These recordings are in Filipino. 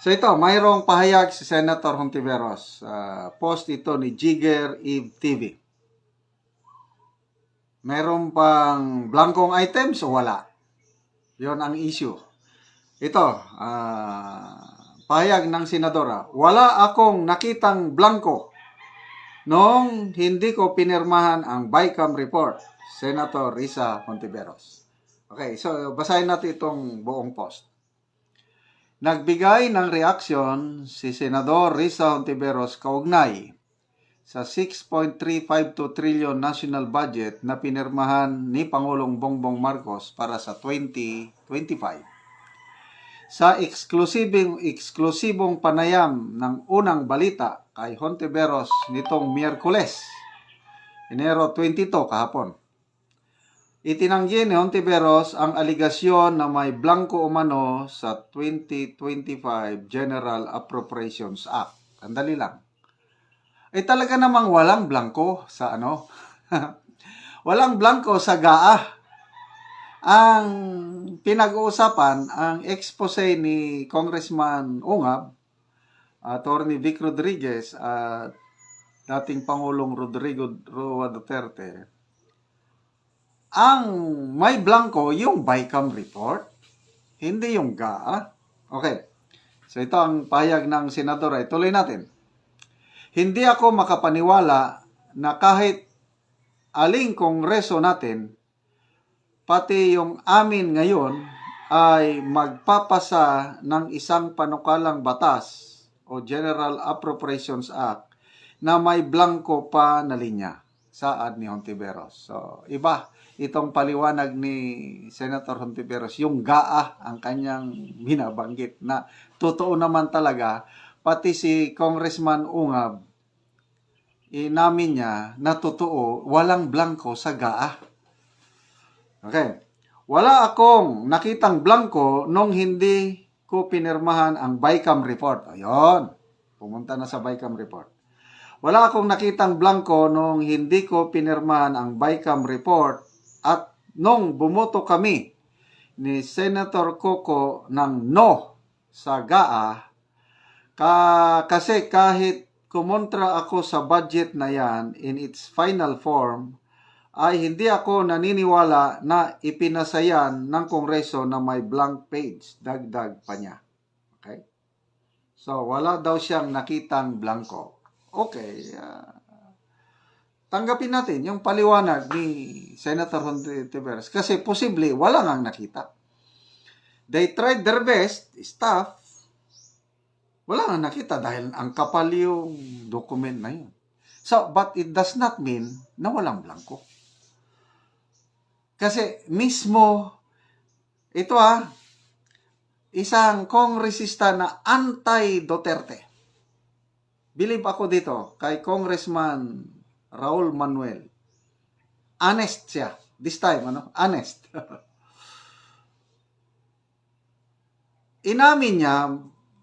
So ito, mayroong pahayag si Senator Hontiveros. Post ito ni Jigger Eve TV. Mayroong pang blankong items o wala? Yon ang issue. Ito, pahayag ng senadora. Wala akong nakitang blanko noong hindi ko pinirmahan ang BICAM report. Senator Risa Hontiveros. Okay, so basahin natin itong buong post. Nagbigay ng reaksyon si Senador Risa Hontiveros kaugnay sa 6.352 trillion national budget na pinirmahan ni Pangulong Bongbong Marcos para sa 2025. Sa eksklusibong panayam ng unang balita kay Hontiveros nitong Miyerkules, Enero 22 kahapon. Itinanggi ni Hontiveros ang aligasyon na may blanko umano sa 2025 General Appropriations Act. Andali lang. Talaga namang walang blanko sa walang blanko sa GAA. Ang pinag-uusapan, ang expose ni Congressman Ungab, Attorney Vic Rodriguez at dating Pangulong Rodrigo Roa Duterte, ang may blanco yung BICAM report, hindi yung GAA. Okay. So ito ang pahayag ng senadora. Tuloy natin. Hindi ako makapaniwala na kahit aling kongreso natin, pati yung amin ngayon, ay magpapasa ng isang panukalang batas o General Appropriations Act na may blanco pa na linya, saad ni Hontiveros. So, iba itong paliwanag ni Senator Hontiveros, yung GAA ang kanyang binabanggit na totoo naman talaga, pati si Congressman Ungab, inamin niya na totoo, walang blanco sa GAA. Okay. Wala akong nakitang blanco nung hindi ko pinirmahan ang BICAM report. Ayun, pumunta na sa BICAM report. Wala akong nakitang blanco nung hindi ko pinirmahan ang BICAM report at nung bumoto kami ni Senator Coco ng no sa GAA, kasi kahit kumontra ako sa budget na yan in its final form, ay hindi ako naniniwala na ipinasayan ng Kongreso na may blank page. Dagdag pa niya. Okay? So, wala daw siyang nakitang blanco. Okay. Tanggapin natin yung paliwanag ni Senator Hontiveros kasi posible wala ngang nakita. They tried their best, staff, wala ngang nakita dahil ang kapal yung document na yun. So, but it does not mean na walang blanco. Kasi mismo, ito isang kongresista na anti-Duterte. Believe ako dito kay Congressman Raul Manuel. Honest siya. This time, honest. Inamin niya,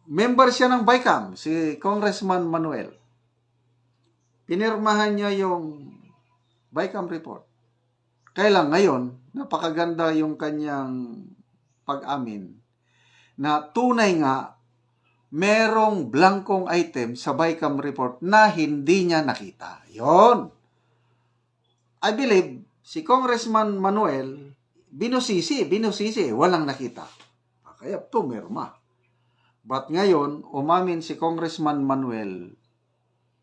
member siya ng BICAM, si Congressman Manuel. Pinirmahan niya yung BICAM report. Kaya lang ngayon, napakaganda yung kanyang pag-amin na tunay nga merong blankong item sa BICAM report na hindi niya nakita. Yon. I believe si Congressman Manuel binusisi, walang nakita. Kaya pumirma. But ngayon, umamin si Congressman Manuel,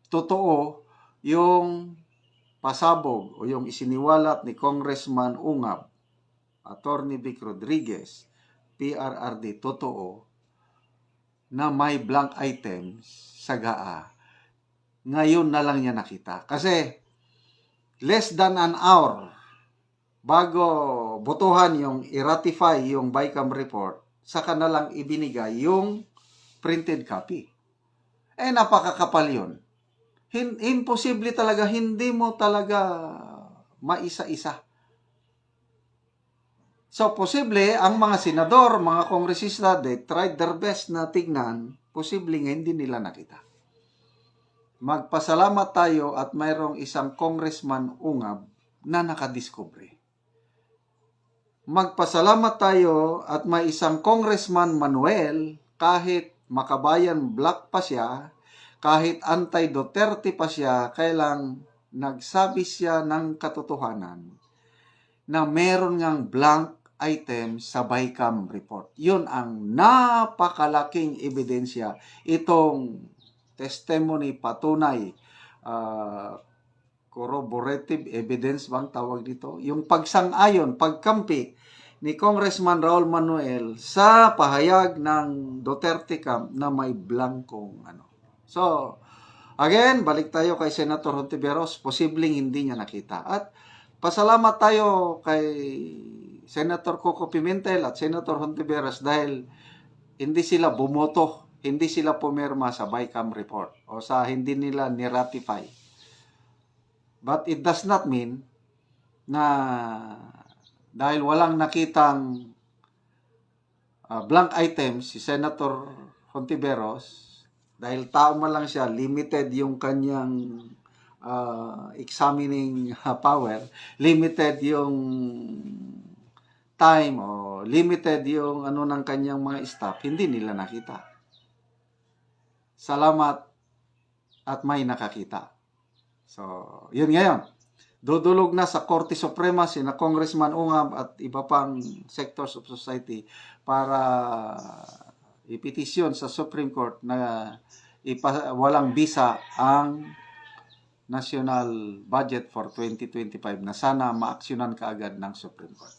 totoo yung pasabog o yung isiniwalat ni Congressman Ungab, Attorney Vic Rodriguez, PRRD, totoo na may blank items sa GAA. Ngayon na lang niya nakita. Kasi less than an hour bago botohan yung i-ratify yung BICAM report, saka na lang ibinigay yung printed copy. Napakakapal yun. Imposible talaga, hindi mo talaga maisa-isa. So, posible, ang mga senador, mga kongresista, they tried their best na tignan, posible nga hindi nila nakita. Magpasalamat tayo at mayroong isang Congressman Ungab na nakadiscovery. Magpasalamat tayo at may isang Congressman Manuel kahit makabayan black pa siya, kahit anti-Duterte pa siya, kailang nagsabi siya ng katotohanan na meron ngang blank item sa BICAM report. Yun ang napakalaking ebidensya. Itong testimony, patunay, corroborative evidence bang tawag dito? Yung pagsang-ayon, pagkampi ni Congressman Raul Manuel sa pahayag ng Duterte camp na may blankong ano. So, again, balik tayo kay Senator Hontiveros, posibleng hindi niya nakita. At pasalamat tayo kay Senator Coco Pimentel at Senator Hontiveros dahil hindi sila bumoto, hindi sila pumirma sa BICAM report o sa hindi nila ni-ratify. But it does not mean na dahil walang nakitang blank items si Senator Hontiveros, dahil tao man lang siya, limited yung kanyang examining power, limited yung time o limited yung ano ng kanyang mga staff, hindi nila nakita. Salamat at may nakakita. So, yun ngayon. Dudulog na sa Korte Suprema sina Congressman Ungab at iba pang sectors of society para ipetisyon sa Supreme Court na walang bisa ang national budget for 2025 na sana maaksyonan kaagad ng Supreme Court.